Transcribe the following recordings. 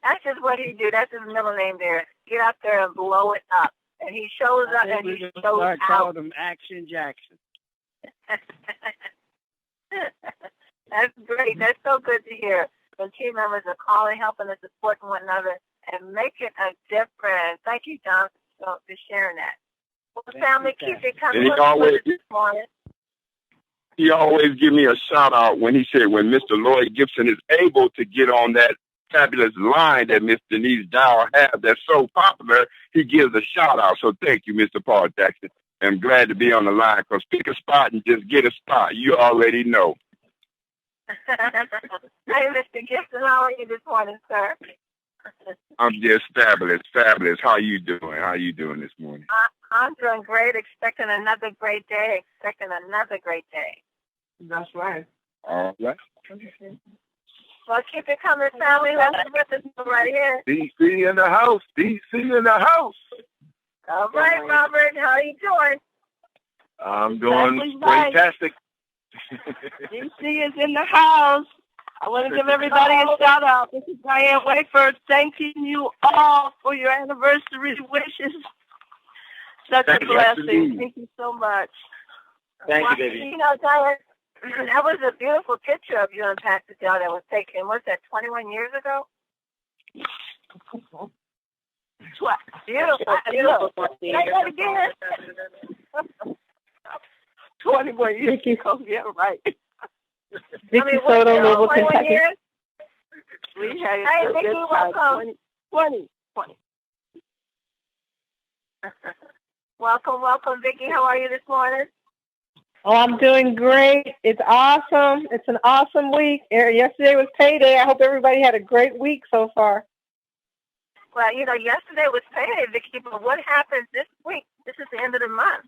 That's just what he do. That's his middle name there. Get out there and blow it up. And he shows up and he shows out. I called him Action Jackson. That's great. That's so good to hear. When team members are calling, helping and supporting one another and making a difference. Thank you, John, for sharing that. Well, family, keep it coming. He always give me a shout out when he said when Mr. Lloyd Gibson is able to get on that fabulous line that Miss Denise Dow has that's so popular, he gives a shout out. So thank you, Mr. Paul Jackson. I'm glad to be on the line because pick a spot and just get a spot. You already know. Hey, Mr. Gibson, how are you this morning, sir? I'm just fabulous. How you doing this morning? I'm doing great, expecting another great day. That's right. All right. Well, keep it coming, family. Let's get this right here. DC in the house. All right, Robert. How are you doing? I'm doing fantastic. DC is in the house. I want to give everybody a shout out. This is Diane Wayford thanking you all for your anniversary wishes. Such a blessing. Thank you so much. Thank you, baby. You know, Diane, that was a beautiful picture of you and Pastor Dell that was taken, was that 21 years ago? Beautiful. Say that again. 21 years ago, yeah, right. Vicky Soto, Louisville, Kentucky. We had hey, Vicky, welcome. 20. Welcome, Vicky. How are you this morning? Oh, I'm doing great. It's awesome. It's an awesome week. Yesterday was payday. I hope everybody had a great week so far. Well, you know, yesterday was payday, Vicky, but what happens this week? This is the end of the month.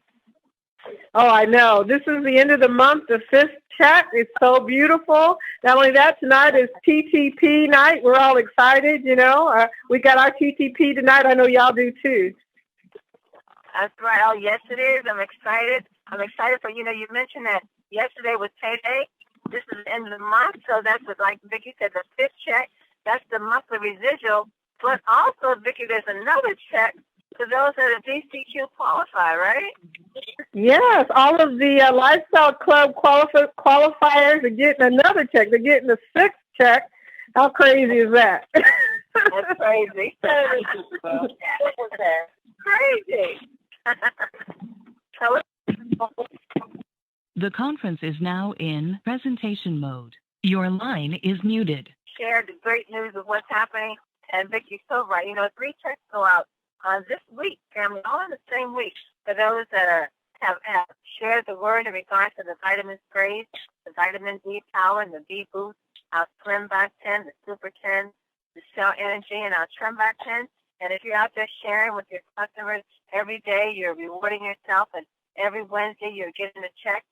Oh, I know. This is the end of the month, the 5th check. It's so beautiful. Not only that, tonight is TTP night. We're all excited, you know. We got our TTP tonight. I know y'all do too. That's right. Oh, yes, it is. I'm excited. For, you know, you mentioned that yesterday was payday. This is the end of the month, so that's what, like Vicky said, the 5th check. That's the monthly residual. But also, Vicky, there's another check for those that are DCQ qualify, right? Yes, all of the Lifestyle Club qualifiers are getting another check. They're getting the 6th check. How crazy is that? That's crazy. Crazy. The conference is now in presentation mode. Your line is muted. Share the great news of what's happening. And Vicky's so right. You know, 3 checks go out on this week, family, all in the same week, for those that have shared the word in regards to the vitamin sprays, the vitamin D power and the D boost, our Slim Back 10, the Super 10, the Cell Energy, and our Trim Back 10. And if you're out there sharing with your customers every day, you're rewarding yourself, and every Wednesday you're getting a check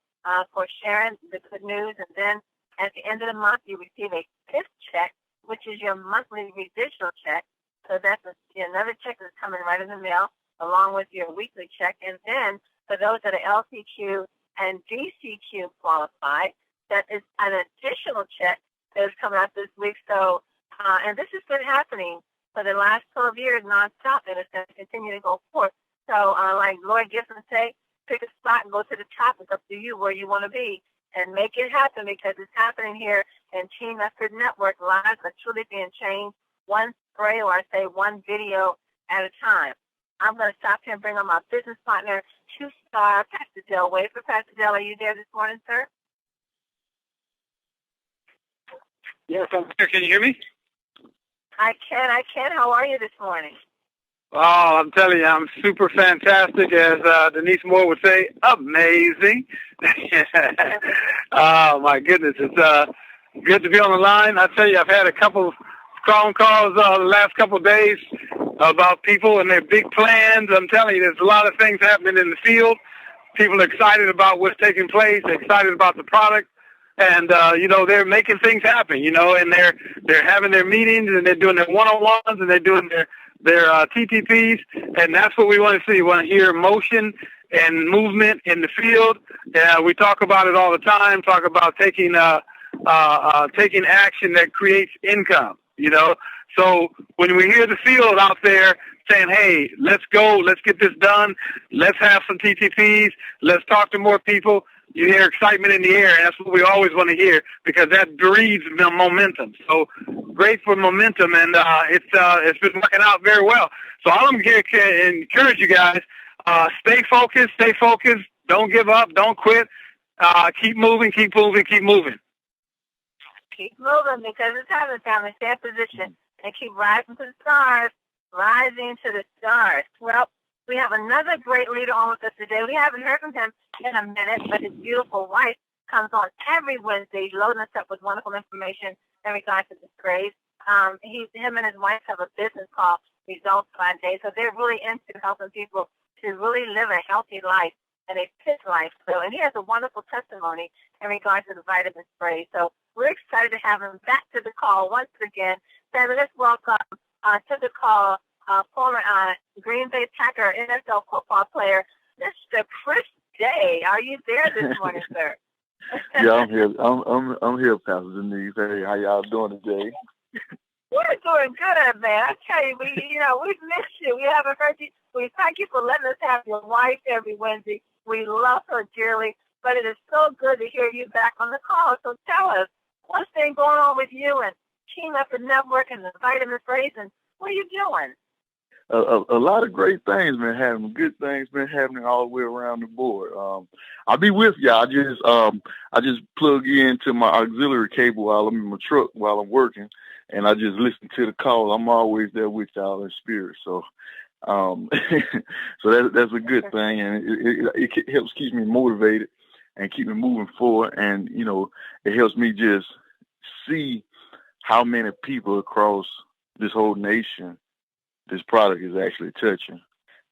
for sharing the good news. And then at the end of the month, you receive a 5th check, which is your monthly residual check. So that's another check that's coming right in the mail, along with your weekly check. And then for those that are LCQ and DCQ qualified, that is an additional check that is coming out this week. So, and this has been happening for the last 12 years nonstop, and it's going to continue to go forth. So, like Lord Gibson say, pick a spot and go to the top. It's up to you where you want to be, and make it happen, because it's happening here in Team Effort Network. Lives are truly being changed, one spray, or I say one video at a time. I'm going to stop here and bring on my business partner, two-star Pastor Del Wafer. Pastor Del, are you there this morning, sir? Yes, I'm here. Can you hear me? I can. How are you this morning? Oh, I'm telling you, I'm super fantastic, as Denise Moore would say, amazing. Oh, my goodness. It's good to be on the line. I tell you, I've had a couple phone calls the last couple of days about people and their big plans. I'm telling you, there's a lot of things happening in the field. People are excited about what's taking place. They're excited about the product. And, you know, they're making things happen, you know, and they're having their meetings, and they're doing their one-on-ones, and they're doing their TTPs, and that's what we want to see. We want to hear motion and movement in the field. We talk about it all the time, talk about taking action that creates income. you know. So when we hear the field out there saying, hey, let's go, let's get this done, let's have some TTPs, let's talk to more people, you hear excitement in the air, and that's what we always want to hear because that breeds momentum. So great for momentum, and it's been working out very well. So all I'm going to encourage you guys, stay focused, don't give up, don't quit, keep moving. Keep moving because it's time to stay in position and keep rising to the stars, rising to the stars. Well, we have another great leader on with us today. We haven't heard from him in a minute, but his beautiful wife comes on every Wednesday, loading us up with wonderful information in regards to disgrace. Him and his wife have a business called Results by Day, so they're really into helping people to really live a healthy life and a fit life. So, and he has a wonderful testimony in regards to the vitamin spray. So we're excited to have him back to the call once again. Sammy, let's welcome to the call former Green Bay Packer NFL football player, Mr. Chris Day. Are you there this morning, sir? Yeah, I'm here. I'm here, Pastor Denise. Hey, how y'all doing today? We're doing good, man. I tell you, we've missed you. We haven't heard you. We thank you for letting us have your wife every Wednesday. We love her dearly, but it is so good to hear you back on the call. So tell us, what's been going on with you and Team Effort Network and the vitamin sprays, and what are you doing? A lot of great things been happening. Good things been happening all the way around the board. I'll be with y'all. I just plug into my auxiliary cable while I'm in my truck while I'm working, and I just listen to the call. I'm always there with y'all in spirit. So, so that's a good thing, and it helps keep me motivated and keep me moving forward. And it helps me just see how many people across this whole nation this product is actually touching,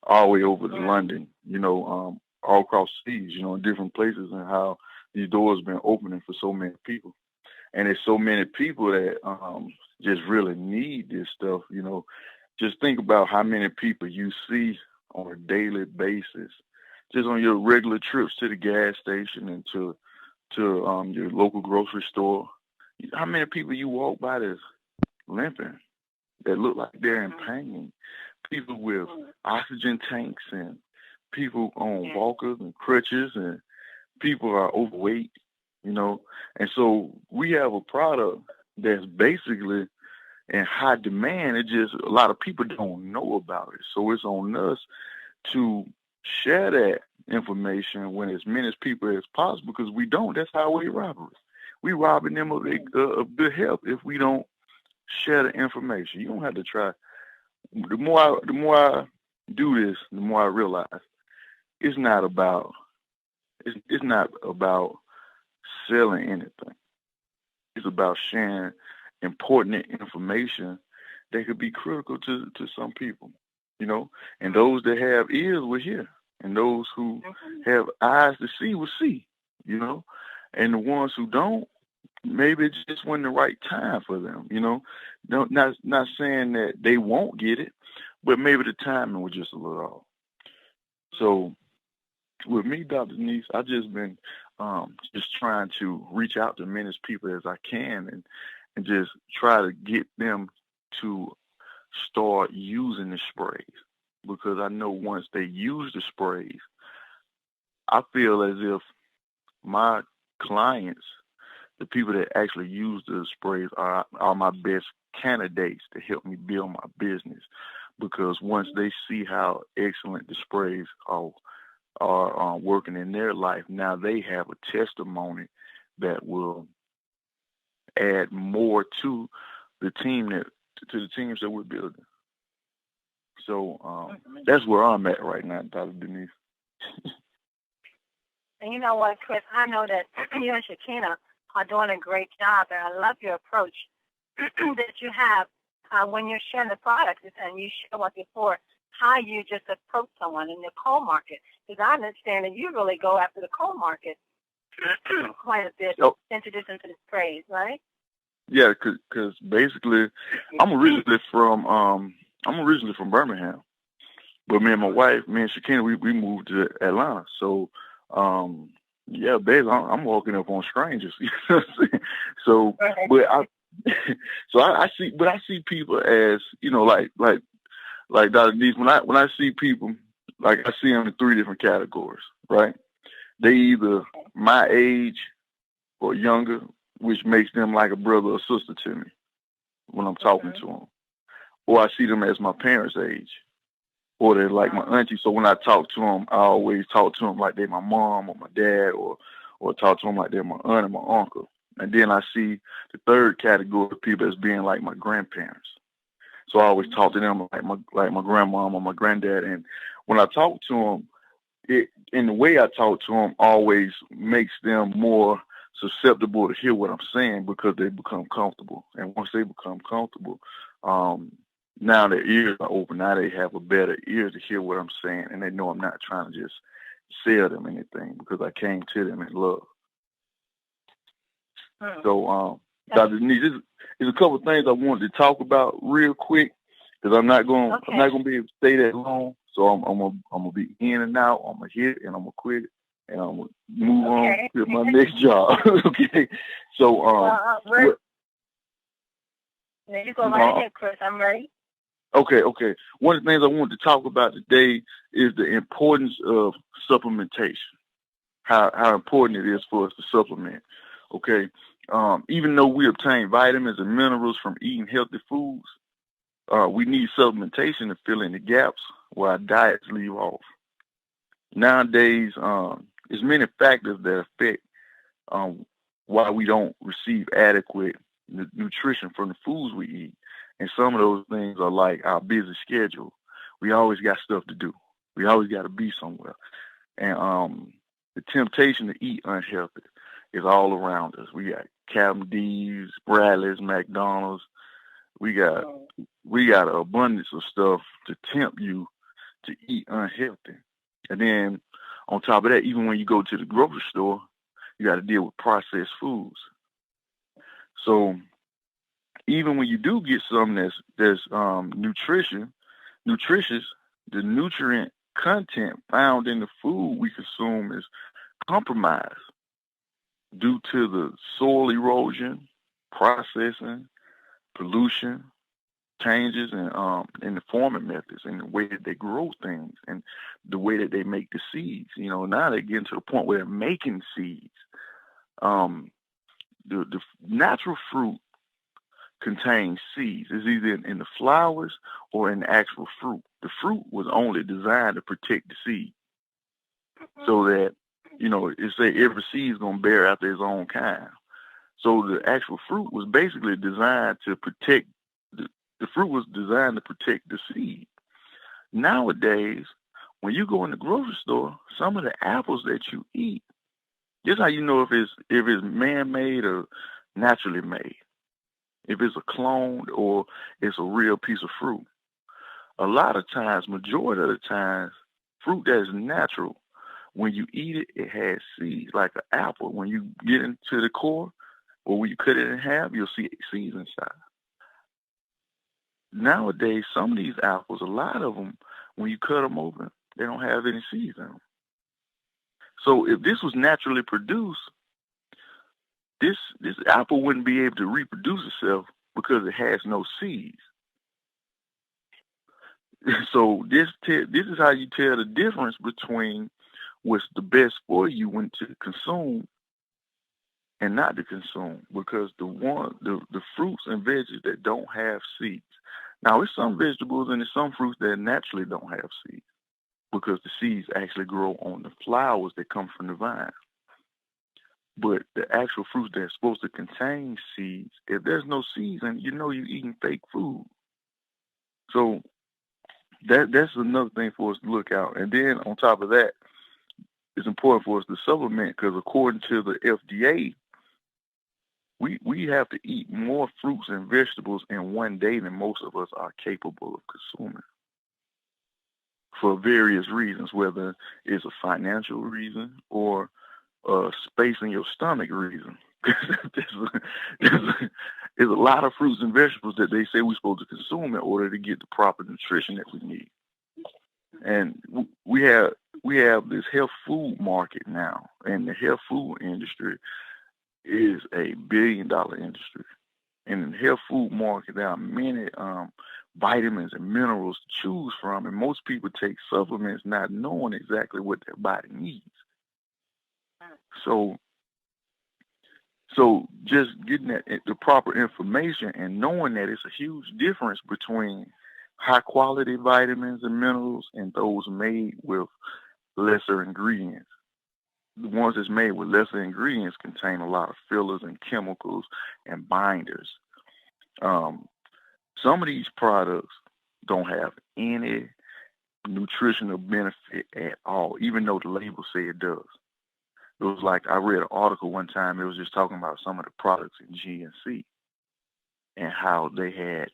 all the way over to London, all across seas, in different places, and how these doors have been opening for so many people. And there's so many people that just really need this stuff, Just think about how many people you see on a daily basis, just on your regular trips to the gas station and to your local grocery store. How many people you walk by that's limping, that look like they're in pain, people with oxygen tanks and people on walkers and crutches, and people are overweight, and so we have a product that's basically in high demand. It just, a lot of people don't know about it. So it's on us to share that information when as many people as possible, because we don't. That's how we rob it. We robbing them of good health if we don't share the information. You don't have to try. The more I do this, the more I realize it's not about selling anything. It's about sharing important information that could be critical to some people, and those that have ears will hear, and those who have eyes to see will see, and the ones who don't, maybe it just wasn't the right time for them, not saying that they won't get it, but maybe the timing was just a little off. So with me, Dr. Denise, I've just been just trying to reach out to as many people as I can and just try to get them to start using the sprays, because I know once they use the sprays, I feel as if my clients, the people that actually use the sprays, are my best candidates to help me build my business, because once they see how excellent the sprays are working in their life, now they have a testimony that will add more to the teams that we're building. So that's where I'm at right now, Dr. Denise. And you know what, Chris? I know that you and Shakina are doing a great job, and I love your approach that you have when you're sharing the products, and you share what before, how you just approach someone in the coal market. Because I understand that you really go after the coal market quite a bit, introduce them to the sprays, right? Yeah, because basically, I'm originally from Birmingham, but me and my wife, me and Shakina, we moved to Atlanta. So, yeah, baby, I'm walking up on strangers. So, but So I see people as, like Dr. Denise, when I see people, like I see them in 3 different categories, right? They either my age or younger, which makes them like a brother or sister to me when I'm talking to them. Or I see them as my parents' age, or they're like my auntie. So when I talk to them, I always talk to them like they're my mom or my dad, or talk to them like they're my aunt and my uncle. And then I see the third category of people as being like my grandparents. So I always talk to them like my grandmom or my granddad. And when I talk to them, in the way I talk to them always makes them more susceptible to hear what I'm saying, because they become comfortable. And once they become comfortable, now their ears are open. Now they have a better ear to hear what I'm saying, and they know I'm not trying to just sell them anything, because I came to them in love. So, Dr. Denise, there's a couple of things I wanted to talk about real quick, because I'm not going to be able to stay that long. So I'm gonna be in and out. I'm gonna hit and I'm gonna quit, and I'm gonna move on to my next job. Okay. So you go right ahead, Chris. I'm ready. Okay. One of the things I wanted to talk about today is the importance of supplementation. How important it is for us to supplement. Okay. Even though we obtain vitamins and minerals from eating healthy foods, we need supplementation to fill in the gaps where our diets leave off. Nowadays, there's many factors that affect why we don't receive adequate nutrition from the foods we eat. And some of those things are like our busy schedule. We always got stuff to do. We always got to be somewhere. And the temptation to eat unhealthy is all around us. We got Captain D's, Bradley's, McDonald's. We got an abundance of stuff to tempt you to eat unhealthy. And then on top of that, even when you go to the grocery store, you got to deal with processed foods. So even when you do get something that's nutritious, the nutrient content found in the food we consume is compromised due to the soil erosion, processing, pollution, changes in the farming methods and the way that they grow things and the way that they make the seeds. Now they're getting to the point where they're making seeds. The natural fruit contains seeds. It's either in the flowers or in the actual fruit. The fruit was only designed to protect the seed, so that it say every seed is going to bear after its own kind. So the actual fruit was basically designed to protect. The fruit was designed to protect the seed. Nowadays, when you go in the grocery store, some of the apples that you eat, this is how you know if it's man-made or naturally made. If it's a clone or it's a real piece of fruit. A lot of times, majority of the times, fruit that is natural, when you eat it, it has seeds, like an apple. When you get into the core, or when you cut it in half, you'll see seeds inside. Nowadays, some of these apples, a lot of them, when you cut them open, they don't have any seeds in them. So if this was naturally produced, this apple wouldn't be able to reproduce itself because it has no seeds. So this is how you tell the difference between what's the best for you when to consume and not to consume, because the fruits and veggies that don't have seeds. Now, there's some vegetables and there's some fruits that naturally don't have seeds, because the seeds actually grow on the flowers that come from the vine. But the actual fruits that are supposed to contain seeds, if there's no seeds, and you're eating fake food. So that's another thing for us to look out. And then on top of that, it's important for us to supplement, because according to the FDA, we have to eat more fruits and vegetables in one day than most of us are capable of consuming, for various reasons, whether it's a financial reason or a space in your stomach reason. There's a lot of fruits and vegetables that they say we're supposed to consume in order to get the proper nutrition that we need. And we have this health food market now, and the health food industry is a $1 billion industry. in the health food market, there are many vitamins and minerals to choose from, and most people take supplements not knowing exactly what their body needs. So just getting the proper information and knowing that it's a huge difference between high quality vitamins and minerals and those made with lesser ingredients. The ones that's made with lesser ingredients contain a lot of fillers and chemicals and binders. Some of these products don't have any nutritional benefit at all, even though the label say it does. It was like I read an article one time. It was just talking about some of the products in GNC and how they had,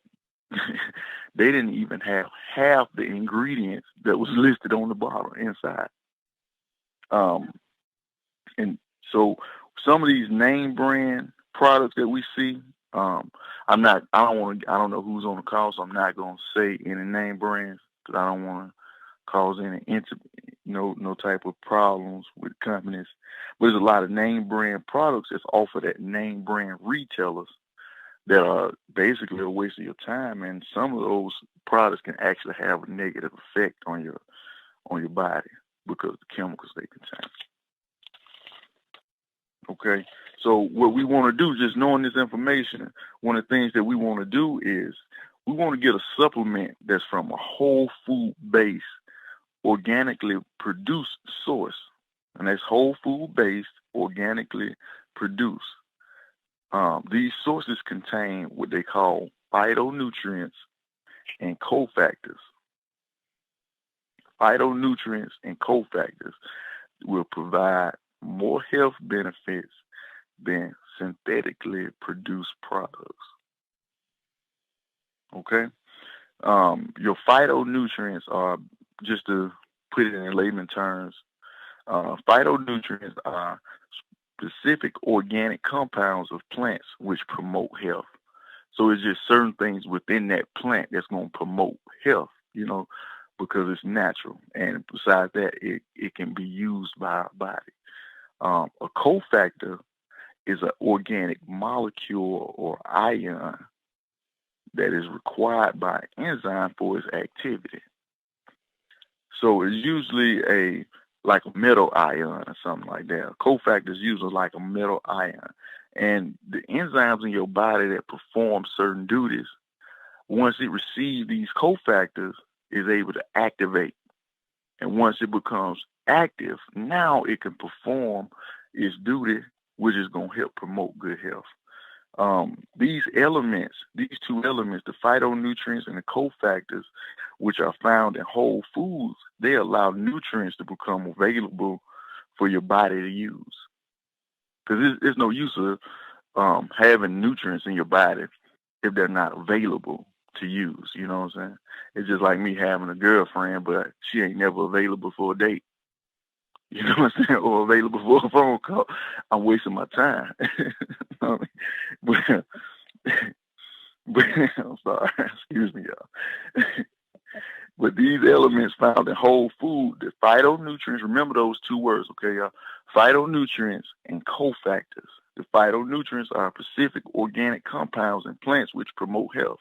they didn't even have half the ingredients that was listed on the bottle inside. And so some of these name brand products that we see, I don't know who's on the call, so I'm not going to say any name brands because I don't want to cause any no type of problems with companies. But there's a lot of name brand products that's offered at name brand retailers that are basically a waste of your time, and some of those products can actually have a negative effect on your body because of the chemicals they contain. Okay, so what we want to do, just knowing this information, one of the things that we want to do is we want to get a supplement that's from a whole food based, organically produced source. And that's whole food based, organically produced. These sources contain what they call phytonutrients and cofactors. Phytonutrients and cofactors will provide more health benefits than synthetically produced products. Okay? Your phytonutrients are, just to put it in layman terms, phytonutrients are specific organic compounds of plants which promote health. So it's just certain things within that plant that's going to promote health, because it's natural. And besides that, it can be used by our body. A cofactor is an organic molecule or ion that is required by an enzyme for its activity. So it's usually like a metal ion or something like that. A cofactor is usually like a metal ion. And the enzymes in your body that perform certain duties, once it receives these cofactors, is able to activate. And once it becomes active, now it can perform its duty, which is going to help promote good health. These two elements, the phytonutrients and the cofactors, which are found in whole foods, they allow nutrients to become available for your body to use. Because there's no use of having nutrients in your body if they're not available to use. You know what I'm saying? It's just like me having a girlfriend, but she ain't never available for a date. You know what I'm saying? Or available for a phone call. I'm wasting my time. but I'm sorry. Excuse me, y'all. But these elements found in whole food, the phytonutrients, remember those two words, okay, y'all? Phytonutrients and cofactors. The phytonutrients are specific organic compounds in plants which promote health.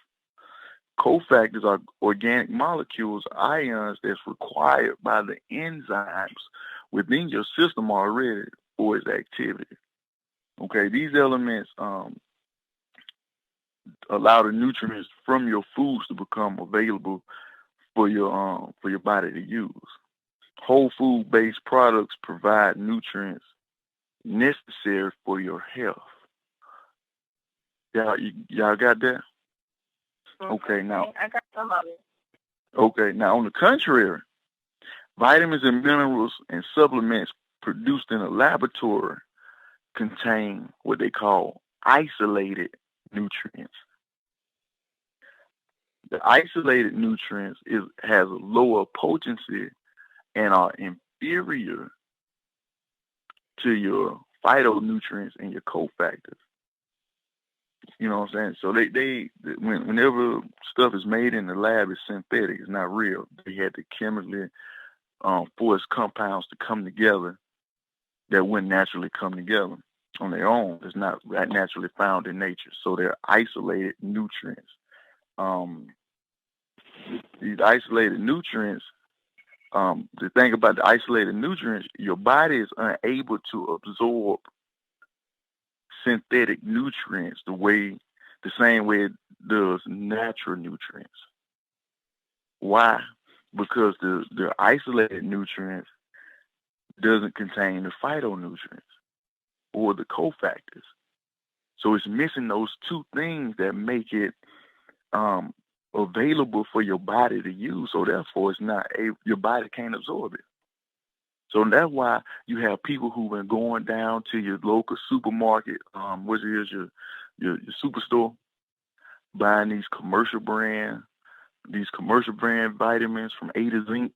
Cofactors are organic molecules, ions that's required by the enzymes within your system already for its activity. Okay, these elements allow the nutrients from your foods to become available for your body to use. Whole food based products provide nutrients necessary for your health. Y'all got that? Okay, now. I got some of it. Okay, now on the contrary, vitamins and minerals and supplements produced in a laboratory contain what they call isolated nutrients. The isolated nutrients has a lower potency and are inferior to your phytonutrients and your cofactors. You know what I'm saying? So whenever stuff is made in the lab, it's synthetic. It's not real. They had to chemically force compounds to come together that wouldn't naturally come together. on their own. It's not naturally found in nature. So they're isolated nutrients. These isolated nutrients, the thing about the isolated nutrients, your body is unable to absorb synthetic nutrients the same way it does natural nutrients. Why? Because the isolated nutrients doesn't contain the phytonutrients or the cofactors. So it's missing those two things that make it available for your body to use. So therefore, your body can't absorb it. So that's why you have people who've been going down to your local supermarket, which is your superstore, buying these commercial brand vitamins from A to Zinc.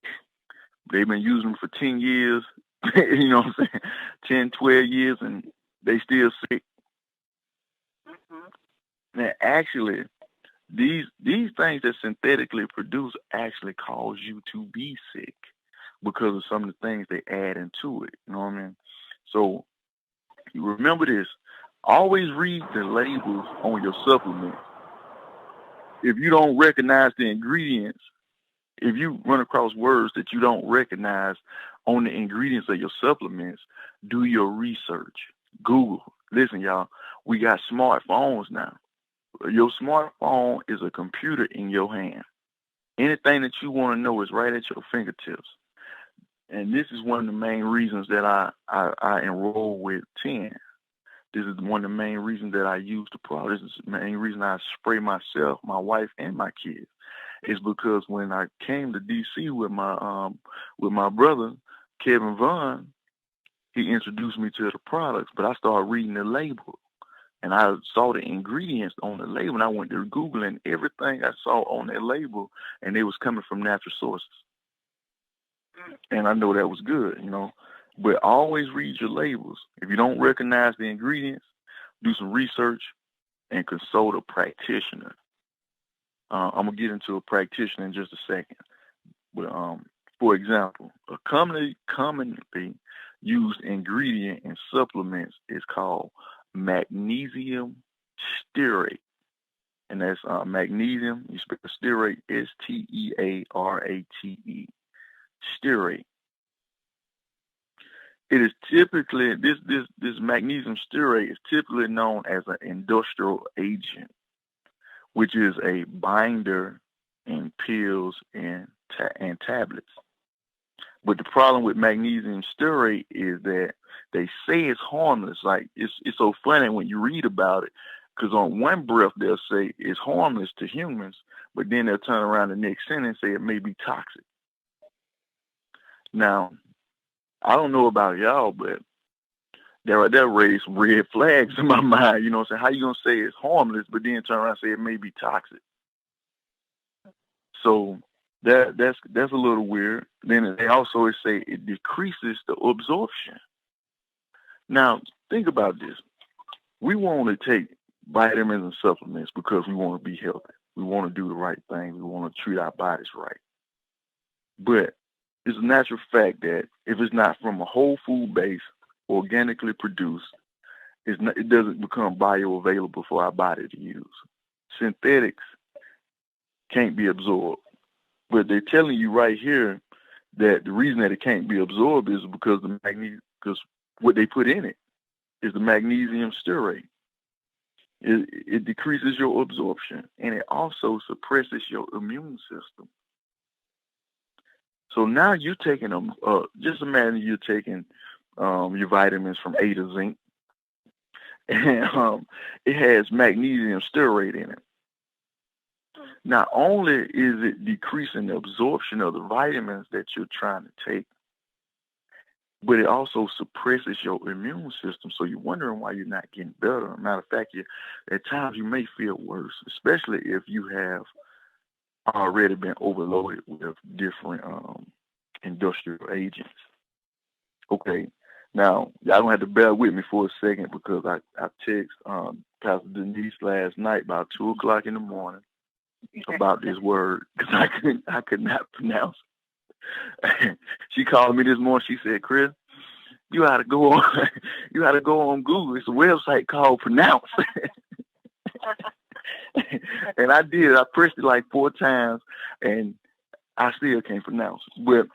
They've been using them for 10 years, you know what I'm saying? 10, 12 years, and they still sick. Mm-hmm. Now, actually, these things that synthetically produce actually cause you to be sick because of some of the things they add into it. You know what I mean? So you remember this. Always read the labels on your supplements. If you don't recognize the ingredients, if you run across words that you don't recognize on the ingredients of your supplements, do your research. Google. Listen, y'all, we got smartphones now. Your smartphone is a computer in your hand. Anything that you want to know is right at your fingertips. And this is one of the main reasons that I enroll with 10. This is one of the main reasons that I use the product. This is the main reason I spray myself, my wife, and my kids. Is because when I came to DC with my brother, Kevin Vaughn, he introduced me to the products, but I started reading the label. And I saw the ingredients on the label, and I went to Google, and everything I saw on that label, and it was coming from natural sources. And I know that was good, you know. But always read your labels. If you don't recognize the ingredients, do some research and consult a practitioner. I'm going to get into a practitioner in just a second. But for example, a commonly used ingredient in supplements is called magnesium stearate. And that's magnesium, you spell stearate, S-T-E-A-R-A-T-E, stearate. It is typically, this magnesium stearate is typically known as an industrial agent, which is a binder in pills and tablets. But the problem with magnesium stearate is that they say it's harmless. Like, it's so funny when you read about it, because on one breath they'll say it's harmless to humans, but then they'll turn around the next sentence and say it may be toxic. Now, I don't know about y'all, but that raised some red flags in my mind. You know what I'm saying? How you going to say it's harmless, but then turn around and say it may be toxic? So that's a little weird. Then they also say it decreases the absorption. Now, think about this. We want to take vitamins and supplements because we want to be healthy. We want to do the right thing. We want to treat our bodies right. But it's a natural fact that if it's not from a whole food base, organically produced, it doesn't become bioavailable for our body to use. Synthetics can't be absorbed. But they're telling you right here that the reason that it can't be absorbed is because because what they put in it is the magnesium stearate. It decreases your absorption, and it also suppresses your immune system. So now you're taking them. Just imagine you're taking your vitamins from A to Zinc, and it has magnesium stearate in it. Not only is it decreasing the absorption of the vitamins that you're trying to take, but it also suppresses your immune system. So you're wondering why you're not getting better. Matter of fact, at times you may feel worse, especially if you have already been overloaded with different industrial agents. Okay, now y'all don't have to bear with me for a second because I text Pastor Denise last night about 2:00 in the morning about this word because I could not pronounce it. She called me this morning. She said, "Chris, you gotta go on you gotta go on Google. It's a website called Pronounce. And I did. I pressed it like 4 times, and I still can't pronounce it. But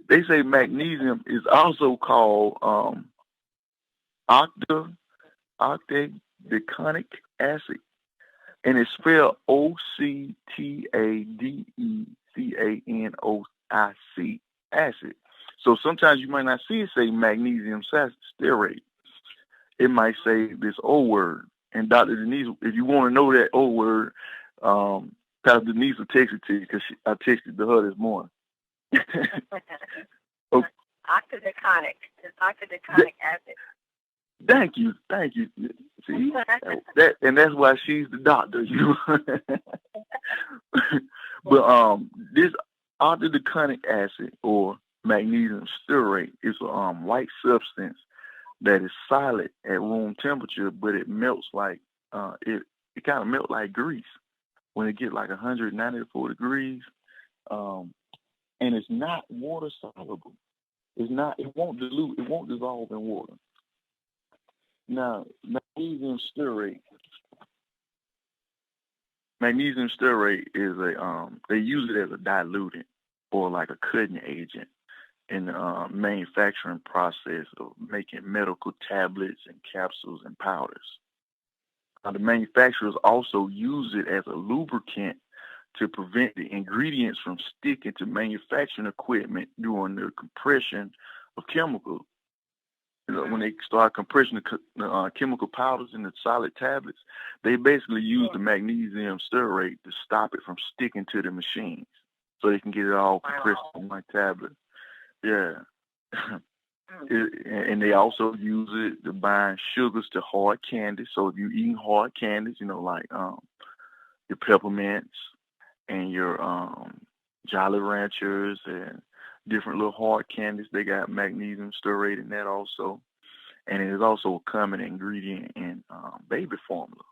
they say magnesium is also called octadeconic acid, and it's spelled octadecanoic acid. So sometimes you might not see it say magnesium stearate. It might say this old word. And Dr. Denise, if you want to know that old word, Pastor Denise will text it to you because I texted to her this morning. Okay. Octadeconic. It's octadeconic acid. Thank you. See, that's why she's the doctor. But this octadeconic acid or magnesium stearate is a white substance that is solid at room temperature, but it melts like it kind of melts like grease when it gets like 194 degrees. And it's not water soluble. It won't dilute, it won't dissolve in water. Now, magnesium stearate is they use it as a diluent or like a cutting agent in the manufacturing process of making medical tablets and capsules and powders. The manufacturers also use it as a lubricant to prevent the ingredients from sticking to manufacturing equipment during the compression of chemicals. When they start compressing the chemical powders in the solid tablets, they basically use the magnesium stearate to stop it from sticking to the machines so they can get it all compressed on one tablet. Yeah. And they also use it to bind sugars to hard candies. So if you're eating hard candies, like your peppermints and your Jolly Ranchers and different little hard candies, they got magnesium stearate in that also. And it is also a common ingredient in baby formula.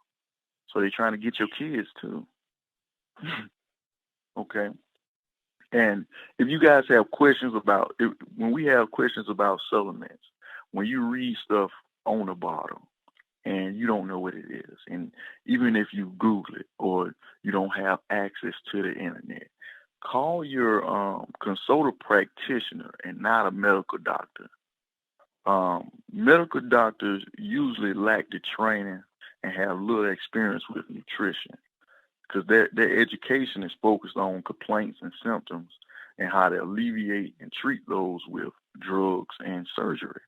So they're trying to get your kids too. Okay. And if you guys have questions when we have questions about supplements, when you read stuff on the bottle and you don't know what it is, and even if you Google it or you don't have access to the internet, call your consult a practitioner and not a medical doctor. Medical doctors usually lack the training and have little experience with nutrition because their education is focused on complaints and symptoms and how to alleviate and treat those with drugs and surgery.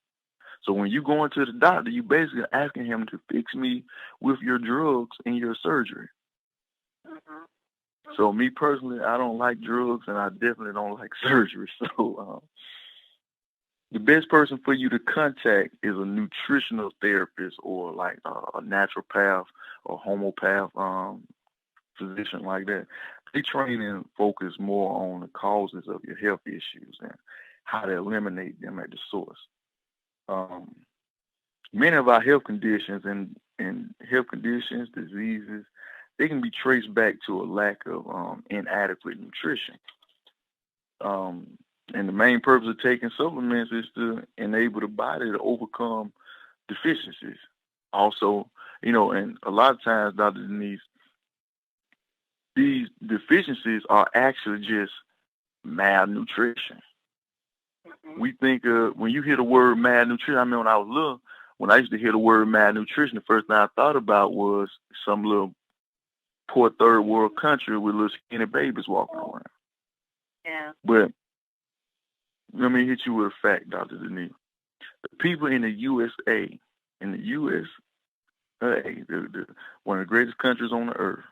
So when you go into the doctor, you basically asking him to fix me with your drugs and your surgery. Mm-hmm. So me personally, I don't like drugs and I definitely don't like surgery. So the best person for you to contact is a nutritional therapist or like a naturopath or homeopath physician like that. They train and focus more on the causes of your health issues and how to eliminate them at the source. Many of our health conditions and diseases, they can be traced back to a lack of inadequate nutrition. And the main purpose of taking supplements is to enable the body to overcome deficiencies. Also, and a lot of times, Dr. Denise, these deficiencies are actually just malnutrition. Mm-hmm. We think when you hear the word malnutrition, I mean, when I was little, when I used to hear the word malnutrition, the first thing I thought about was some little poor third world country with little skinny babies walking around. Yeah. But let me hit you with a fact, Dr. Denise. The people in the USA, one of the greatest countries on the earth,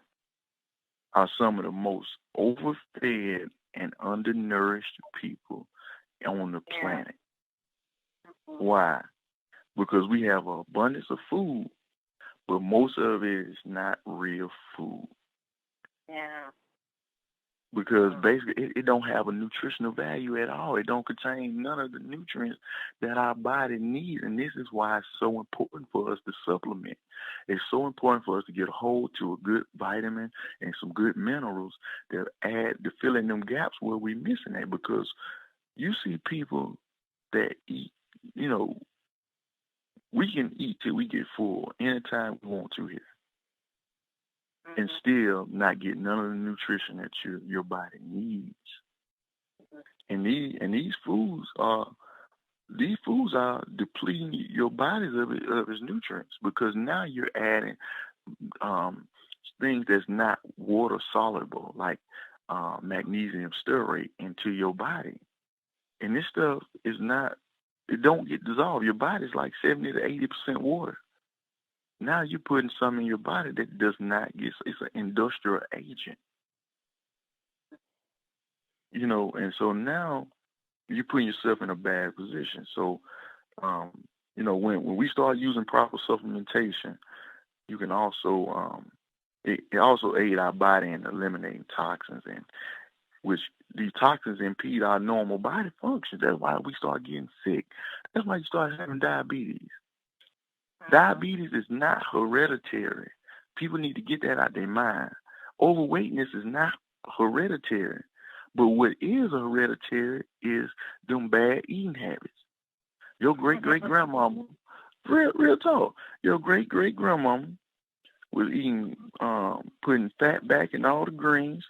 are some of the most overfed and undernourished people on the planet. Mm-hmm. Why? Because we have an abundance of food, but most of it is not real food. Yeah. Because basically it don't have a nutritional value at all. It don't contain none of the nutrients that our body needs. And this is why it's so important for us to supplement. It's so important for us to get a hold to a good vitamin and some good minerals that add to fill in them gaps where we're missing it. Because you see people that eat you know, we can eat till we get full anytime we want to here, and still not get none of the nutrition that your body needs. And these foods are depleting your bodies of its nutrients, because now you're adding things that's not water soluble, like magnesium stearate, into your body. And this stuff it don't get dissolved. Your body's like 70 to 80% water. Now you're putting something in your body that does not get, it's an industrial agent. You know, and so now you're putting yourself in a bad position. So, you know, when we start using proper supplementation, you can also, it also aid our body in eliminating toxins, and which these toxins impede our normal body functions. That's why we start getting sick. That's why you start having diabetes. Diabetes is not hereditary. People need to get that out of their mind. Overweightness is not hereditary. But what is hereditary is them bad eating habits. Your great-great-grandmama, real talk, your great-great-grandmama was eating, putting fat back in all the greens.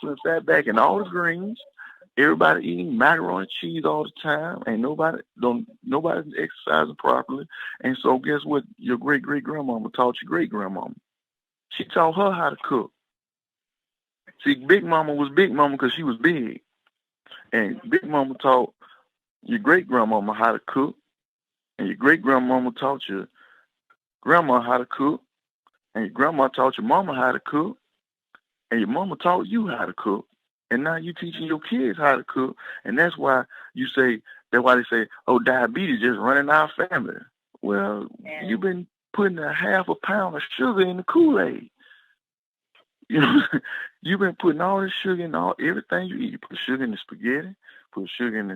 Putting fat back in all the greens. Everybody eating macaroni and cheese all the time, and nobody's exercising properly. And so guess what? Your great-great-grandmama taught your great-grandmama. She taught her how to cook. See, Big Mama was Big Mama because she was big. And Big Mama taught your great-grandmama how to cook. And your great-grandmama taught your grandma how to cook. And your grandma taught your mama how to cook. And your mama taught you how to cook. And now you're teaching your kids how to cook. And that's why they say, oh, diabetes just running our family. Well, you've been putting a half a pound of sugar in the Kool-Aid. You know, you've been putting all this sugar in everything you eat. You put sugar in the spaghetti, put sugar in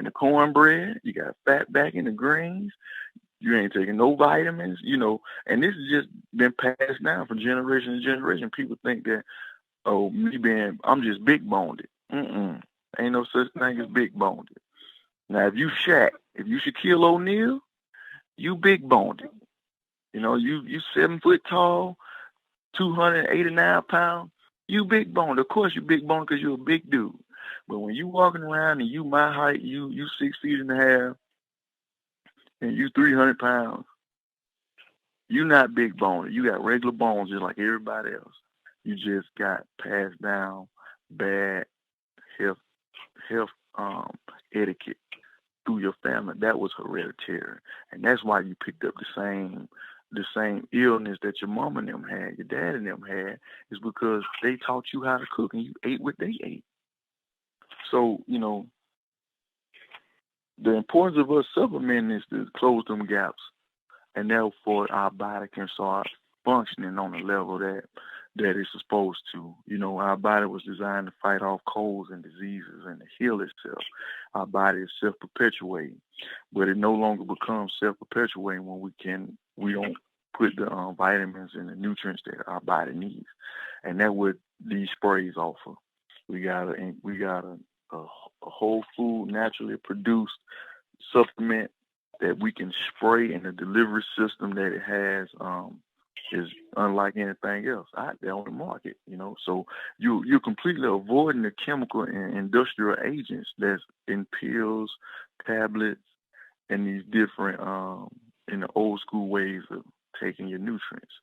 the cornbread. You got fat back in the greens. You ain't taking no vitamins, you know. And this has just been passed down from generation to generation. People think that, oh, I'm just big boned. Ain't no such thing as big boned. Now, if you Shaquille O'Neal, you big boned. You know, you 7 foot tall, 289 pounds. You big boned. Of course, you big boned because you're a big dude. But when you walking around and you my height, you 6 feet and a half, and you 300 pounds, you not big boned. You got regular bones just like everybody else. You just got passed down bad health etiquette through your family. That was hereditary, and that's why you picked up the same illness that your mom and them had, your dad and them had, is because they taught you how to cook and you ate what they ate. So, you know, the importance of us supplementing is to close them gaps, and therefore our body can start functioning on the level that it's supposed to. You know, our body was designed to fight off colds and diseases and to heal itself. Our body is self-perpetuating, but it no longer becomes self-perpetuating when we don't put the vitamins and the nutrients that our body needs. And that's what these sprays offer. We got a whole food, naturally produced supplement that we can spray, and the delivery system that it has is unlike anything else out there on the market, you know. So you're completely avoiding the chemical and industrial agents that's in pills, tablets, and these different in the old school ways of taking your nutrients.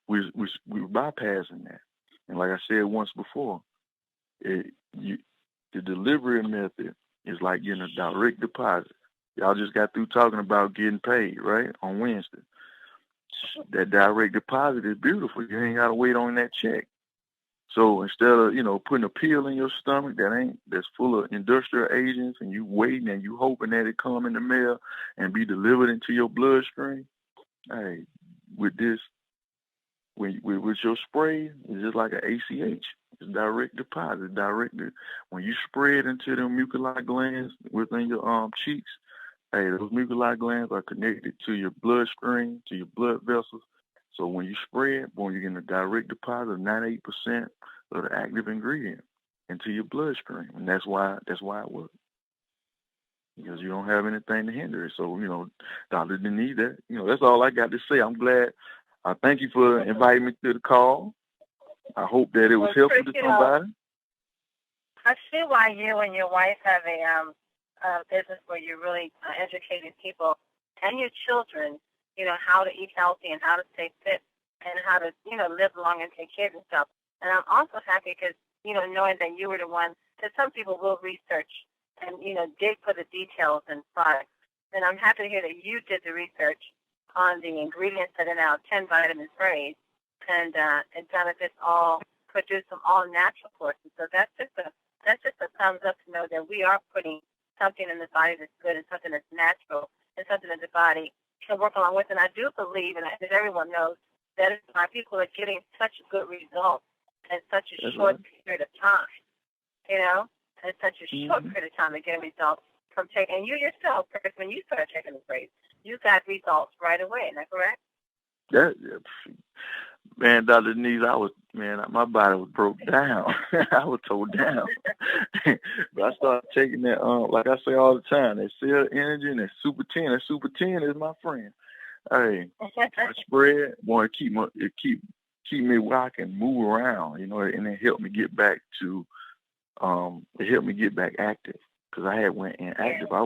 We're bypassing that. And like I said once before, the delivery method is like getting a direct deposit. Y'all just got through talking about getting paid, right, on Wednesday. That direct deposit is beautiful. You ain't got to wait on that check. So instead of, you know, putting a pill in your stomach that's full of industrial agents, and you waiting and you hoping that it come in the mail and be delivered into your bloodstream, hey, with this, with your spray, it's just like an ACH. It's direct deposit. When you spray it into them muculi glands within your cheeks, hey, those muculi glands are connected to your bloodstream, to your blood vessels. So when you spray it, boy, you're getting a direct deposit of 98% of the active ingredient. into your bloodstream, and that's why it works. Because you don't have anything to hinder it. So, Dr. Denise, that's all I got to say. I'm glad. I thank you for inviting me to the call. I hope that it was helpful to somebody. I see why you and your wife have a business where you're really educating people and your children, how to eat healthy and how to stay fit and how to, live long and take care of yourself. And I'm also happy because, knowing that you were the one, that some people will research and, dig for the details and products. And I'm happy to hear that you did the research on the ingredients that are now 10 vitamin sprays and benefits all, produce them all natural sources. So that's just a thumbs up to know that we are putting something in the body that's good and something that's natural and something that the body can work along with. And I do believe, and as everyone knows, that is why people are getting such good results in such a short period of time, in such a short period of time to get results from taking. And you yourself, Chris, when you started taking the sprays, you got results right away. Isn't that correct? Yeah. Man, Dr. Denise, my body was broke down. I was tore down. But I started taking that, like I say all the time, that cell energy and that super 10. That super 10 is my friend. Hey, I spread, boy, keep me where I can move around, and it helped me get back to, active, because I had went inactive. I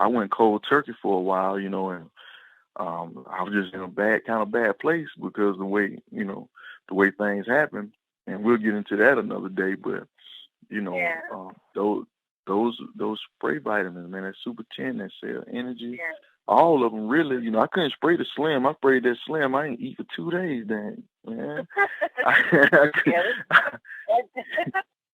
went cold turkey for a while, and I was just in a bad place because the way things happen, and we'll get into that another day. But those spray vitamins, man, that super 10, that cell energy, all of them really. I couldn't spray the Slim. I sprayed that Slim. I didn't eat for 2 days, dang, man.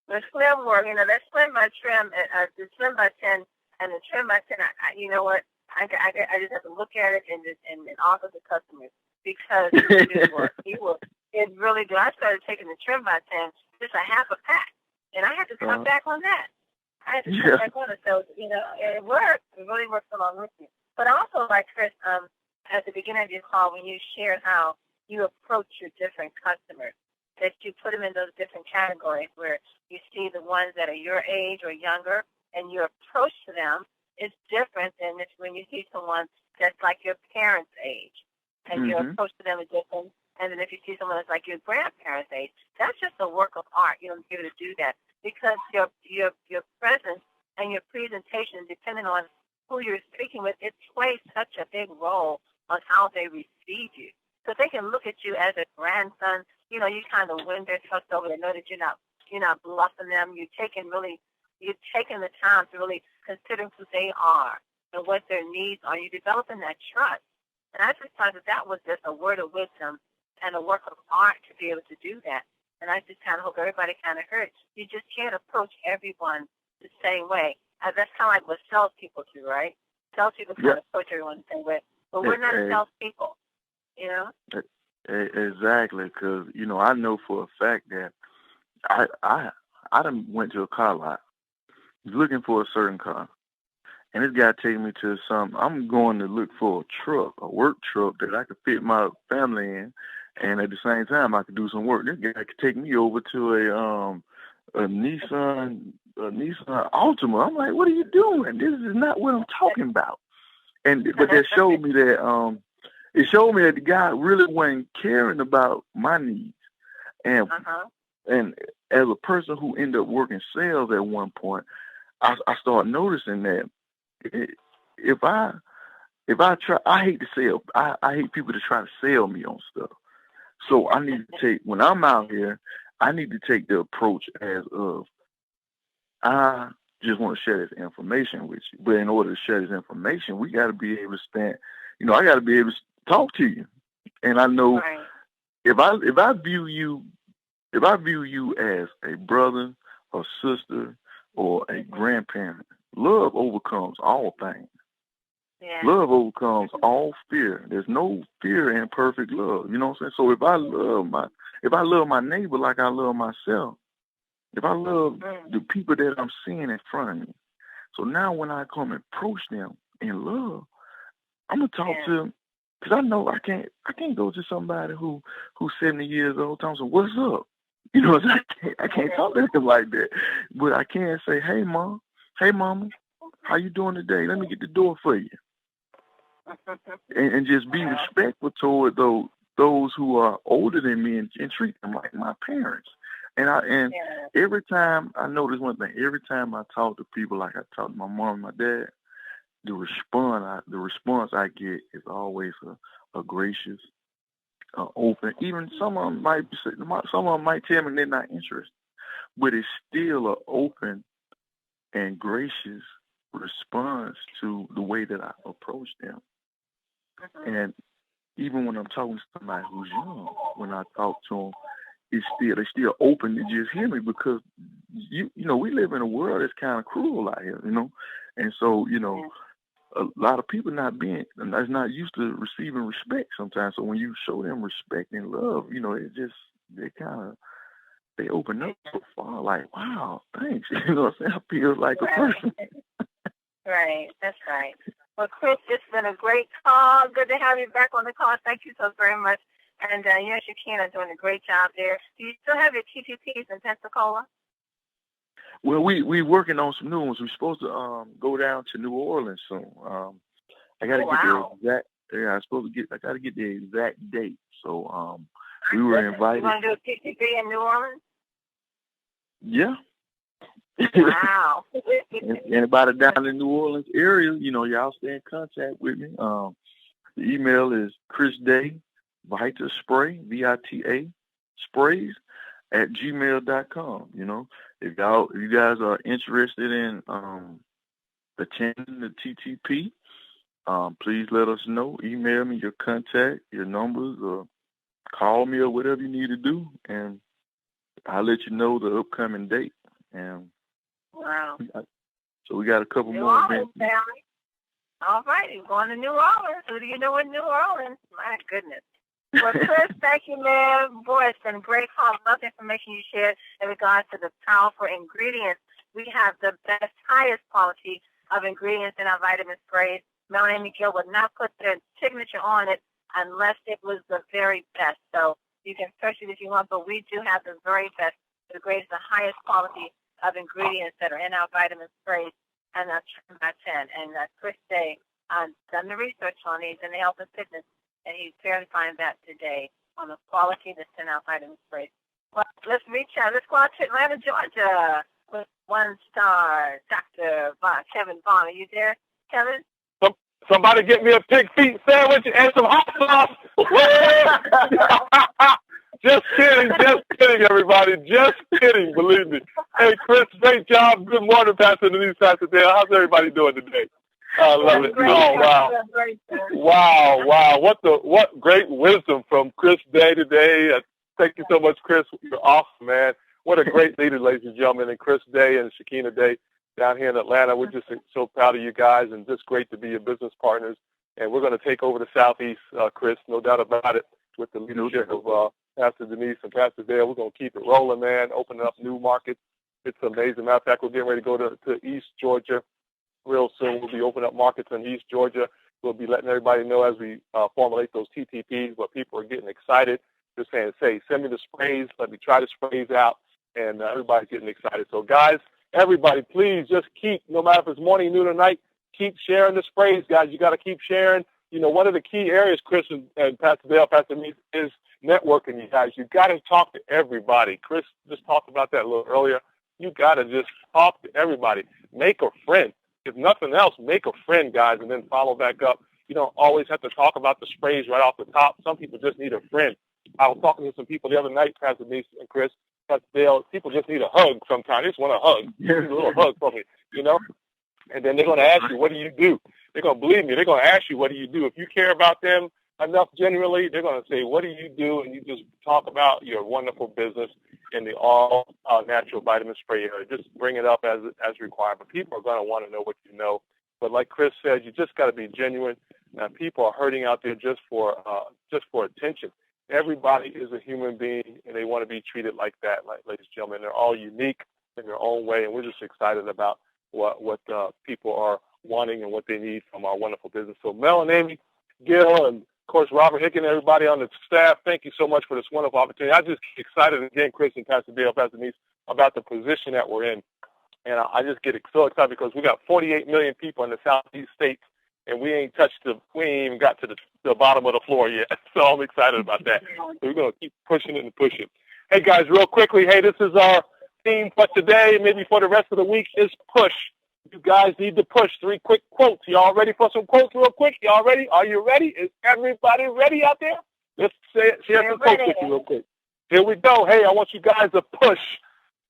The Slim work, that Slim by Trim, the Slim by 10 and the Trim by 10. You know what? I just have to look at it and offer the customers because it do work. It really do. I started taking the Trim by 10, just a half a pack, and I had to cut back on that. I had to cut back on it. So, it works. It really works along with you. But also, like Chris, at the beginning of your call, when you shared how you approach your different customers, that you put them in those different categories where you see the ones that are your age or younger, and your approach to them is different than when you see someone that's like your parents' age, and your approach to them is different. And then if you see someone that's like your grandparents' age, that's just a work of art. You don't be able to do that because your presence and your presentation, depending on who you're speaking with, it plays such a big role on how they receive you. So if they can look at you as a grandson, you kind of win their trust over. They know that you're not bluffing them. You're taking the time to really consider who they are and what their needs are. You're developing that trust. And I just thought that was just a word of wisdom and a work of art to be able to do that. And I just kind of hope everybody kind of heard. You just can't approach everyone the same way. That's kind of like what salespeople do, right? Salespeople kind of approach everyone the same way. But we're not salespeople, Exactly, because, I know for a fact that I done went to a car lot looking for a certain car. And this guy take me to I'm going to look for a truck, a work truck that I could fit my family in. And at the same time, I could do some work. This guy could take me over to a Nissan Altima. I'm like, what are you doing? This is not what I'm talking about. But that showed me that the guy really wasn't caring about my needs. And as a person who ended up working sales at one point, I started noticing that if I try, I hate to sell. I hate people to try to sell me on stuff. So I need to take, when I'm out here, I need to take the approach as of, I just want to share this information with you. But in order to share this information, we got to be able to stand, I got to be able to talk to you. And I know if I view you as a brother or sister or a grandparent, love overcomes all things. Yeah. Love overcomes all fear. There's no fear in perfect love. You know what I'm saying? So if I love my neighbor like I love myself, if I love the people that I'm seeing in front of me, so now when I come and approach them in love, I'm gonna talk to them because I know I can't go to somebody who's 70 years old talking, so what's up? You know, I can't talk to him like that. But I can say, hey, Mom, hey, Mama, how you doing today? Let me get the door for you. And just be respectful toward those who are older than me and treat them like my parents. And every time, I notice one thing, every time I talk to people like I talk to my mom and my dad, the response I get is always a gracious, open. Even some of them might tell me they're not interested, but it's still an open and gracious response to the way that I approach them. And even when I'm talking to somebody who's young, when I talk to them, they're still open to just hear me, because you know we live in a world that's kind of cruel out here, you know, and so a lot of people not used to receiving respect sometimes. So when you show them respect and love, you know, they open up so far, like, wow, thanks. You know what I'm saying? I feel like a person. Right, that's right. Well, Chris, it's been a great call. Good to have you back on the call. Thank you so very much. And you and Shakina are doing a great job there. Do you still have your TTPs in Pensacola? Well, we working on some new ones. We're supposed to go down to New Orleans soon. I got to get the exact. Yeah, I got to get the exact date. So we were invited. You want to do a TTP in New Orleans? Yeah. Wow. Anybody down in New Orleans area, you know, y'all stay in contact with me. The email is Chris Day, Vita Spray, VITA sprays @gmail.com. You know, if you guys are interested in attending the TTP, please let us know. Email me your contact, your numbers, or call me, or whatever you need to do, and I'll let you know the upcoming date. And wow. So we got a couple New more Orleans, events. family. All right, you're going to New Orleans. Who do you know in New Orleans? My goodness. Well, Chris, thank you, man. Boy, it's been a great call. Love the information you shared in regards to the powerful ingredients. We have the best, highest quality of ingredients in our vitamin sprays. Melanie Gill would not put their signature on it unless it was the very best. So you can purchase it if you want, but we do have the very best, the greatest, the highest quality of ingredients that are in our vitamin sprays, and that's 10 by 10. And Chris Day done the research on these in the health and fitness, and he's verifying that today on the quality that's in our vitamin sprays. Well, let's reach out. Let's go out to Atlanta, Georgia with one star, Dr. Kevin Vaughn. Are you there, Kevin? Somebody get me a pig feet sandwich and some hot sauce. Just kidding, everybody. Just kidding, believe me. Hey, Chris, great job. Good morning, Pastor Denise, Pastor Dale. How's everybody doing today? I love it. Oh, wow. Wow. What great wisdom from Chris Day today. Thank you so much, Chris. You're awesome, man. What a great leader, ladies and gentlemen, and Chris Day and Shakina Day down here in Atlanta. We're just so proud of you guys, and just great to be your business partners. And we're going to take over the Southeast, Chris, no doubt about it, with the leadership of Pastor Denise and Pastor Dale. We're going to keep it rolling, man, opening up new markets. It's amazing. Matter of fact, we're getting ready to go to East Georgia real soon. We'll be opening up markets in East Georgia. We'll be letting everybody know as we formulate those TTPs, but people are getting excited. They're saying, send me the sprays. Let me try the sprays out. And everybody's getting excited. So, guys, everybody, please just keep, no matter if it's morning, noon, or night, keep sharing the sprays, guys. You got to keep sharing. You know, one of the key areas, Chris and Pastor Dale, Pastor Denise, is networking, you guys. You got to talk to everybody. Chris just talked about that a little earlier. You got to just talk to everybody. Make a friend. If nothing else, make a friend, guys, and then follow back up. You don't always have to talk about the sprays right off the top. Some people just need a friend. I was talking to some people the other night, Pastor Denise and Chris, Pastor Dale. People just need a hug sometimes. They just want a hug. Just need a little hug from me, you know? And then they're going to ask you, what do you do? They're going to believe me. They're going to ask you, what do you do? If you care about them enough genuinely, they're going to say, what do you do? And you just talk about your wonderful business in the all-natural vitamin spray area. Just bring it up as required. But people are going to want to know what you know. But like Chris said, you just got to be genuine. People are hurting out there just for attention. Everybody is a human being, and they want to be treated like that, like, ladies and gentlemen. They're all unique in their own way, and we're just excited about what people are wanting and what they need from our wonderful business. So Mel and Amy Gill and Of course, Robert Hicken and everybody on the staff, thank you so much for this wonderful opportunity. I just get excited again, Chris and Pastor Dale, Pastor Denise, about the position that we're in. And I just get so excited because we got 48 million people in the southeast states, and we ain't even got to the bottom of the floor yet. So I'm excited about that. So we're going to keep pushing it and pushing. Hey, guys, real quickly, hey, this is our theme for today, maybe for the rest of the week, is push. You guys need to push. 3 quick quotes. Y'all ready for some quotes real quick? Y'all ready? Are you ready? Is everybody ready out there? Let's share some quotes with you real quick. Here we go. Hey, I want you guys to push,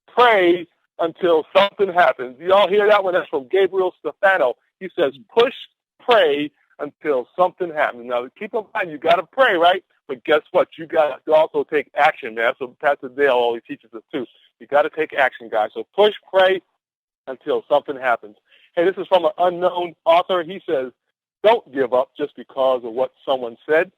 pray until something happens. Y'all hear that one? That's from Gabriel Stefano. He says, push, pray until something happens. Now, keep in mind, you got to pray, right? But guess what? You got to also take action, man. That's what Pastor Dale always teaches us, too. You got to take action, guys. So push, pray until something happens. Hey, this is from an unknown author. He says, don't give up just because of what someone said.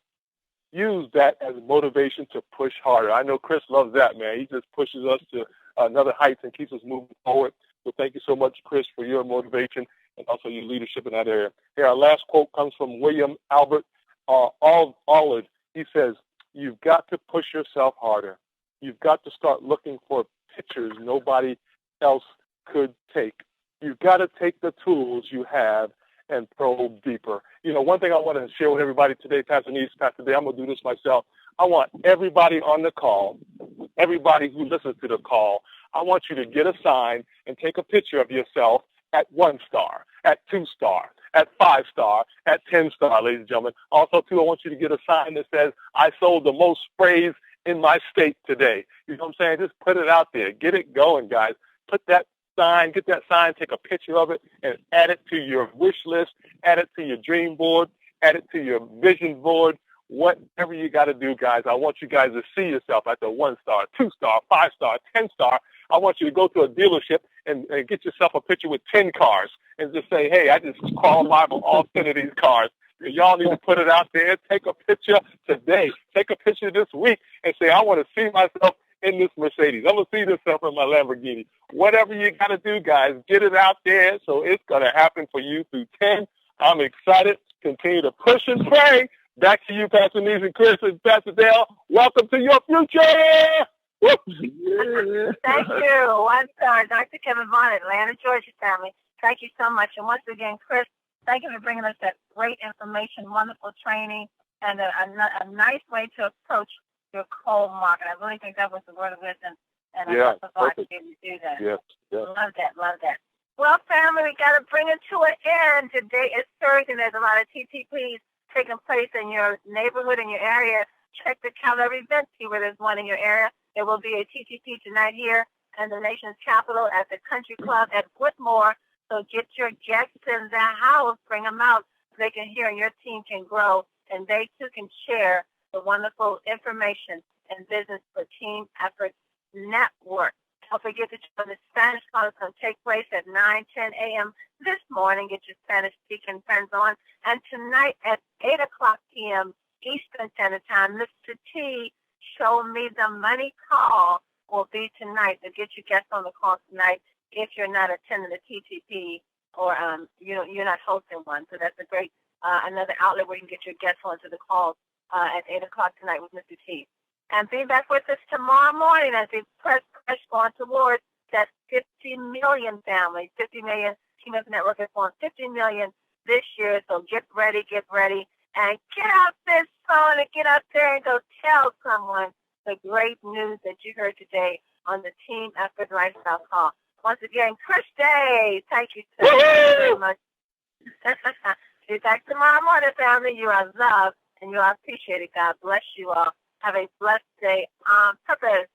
Use that as motivation to push harder. I know Chris loves that, man. He just pushes us to another heights and keeps us moving forward. So thank you so much, Chris, for your motivation and also your leadership in that area. Here, our last quote comes from William Albert Allard. He says, you've got to push yourself harder. You've got to start looking for pictures nobody else could take. You've got to take the tools you have and probe deeper. You know, one thing I want to share with everybody today, Pastor Denise, Pastor Day, I'm going to do this myself. I want everybody on the call, everybody who listens to the call, I want you to get a sign and take a picture of yourself at 1 star, at 2 star, at 5 star, at 10 star, ladies and gentlemen. Also, too, I want you to get a sign that says, I sold the most sprays in my state today. You know what I'm saying? Just put it out there. Get it going, guys. Put that sign, get that sign, take a picture of it, and add it to your wish list, add it to your dream board, add it to your vision board, whatever you got to do, guys. I want you guys to see yourself at the 1 star, 2 star, 5 star, 10 star. I want you to go to a dealership and get yourself a picture with 10 cars and just say, hey, I just qualify for all 10 of these cars. Y'all need to put it out there. Take a picture today. Take a picture this week and say, I want to see myself in this Mercedes. I'm going to see myself in my Lamborghini. Whatever you got to do, guys, get it out there so it's going to happen for you through 10. I'm excited. Continue to push and pray. Back to you, Pastor Denise and Chris and Pastor Dale. Welcome to your future. Thank you. 1 star, Dr. Kevin Vaughn, Atlanta, Georgia family. Thank you so much. And once again, Chris, thank you for bringing us that great information, wonderful training, and a nice way to approach your coal market. I really think that was the word of wisdom, and I love God to be able to do that. Yes. Love that. Well, family, we got to bring it to an end. Today is Thursday, and there's a lot of TTPs taking place in your neighborhood, in your area. Check the calendar events, see where there's one in your area. There will be a TTP tonight here in the nation's capital at the Country Club at Whitmore. So get your guests in the house, bring them out so they can hear and your team can grow, and they too can share the wonderful information and business for Team Effort Network. Don't forget to join the Spanish call. It's going to take place at 9:10 a.m. this morning. Get your Spanish-speaking friends on. And tonight at 8 o'clock p.m. Eastern Standard Time, Mr. T, Show Me the Money call will be tonight. So get your guests on the call tonight if you're not attending the TTP or you're not hosting one. So that's a great another outlet where you can get your guests onto the call at 8 o'clock tonight with Mr. T. And be back with us tomorrow morning as we press on towards that 50 million family. 50 million Team Effort Network is on 50 million this year. So get ready, and get out this phone and get out there and go tell someone the great news that you heard today on the Team Effort Lifestyle Call. Once again, Chris Day, thank you so very much. Be back tomorrow morning, family. You are loved and you are appreciated. God bless you all. Have a blessed day on purpose.